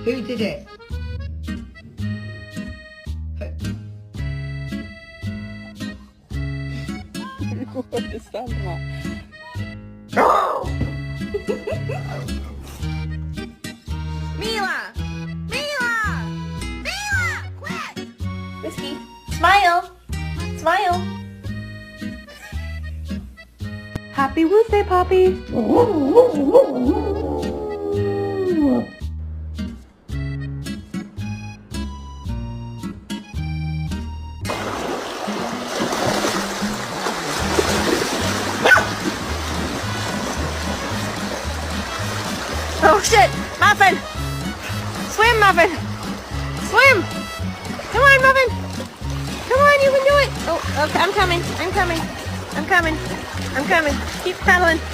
Who did it? What is that about? Mila! Mila! Mila! Quick! Whiskey, smile! Smile! Happy Wednesday, Poppy. Oh shit! Muffin! Swim, Muffin! Swim! Come on, Muffin! Come on, you can do it! Oh, okay, I'm coming. I'm coming. I'm coming. I'm coming. Keep paddling.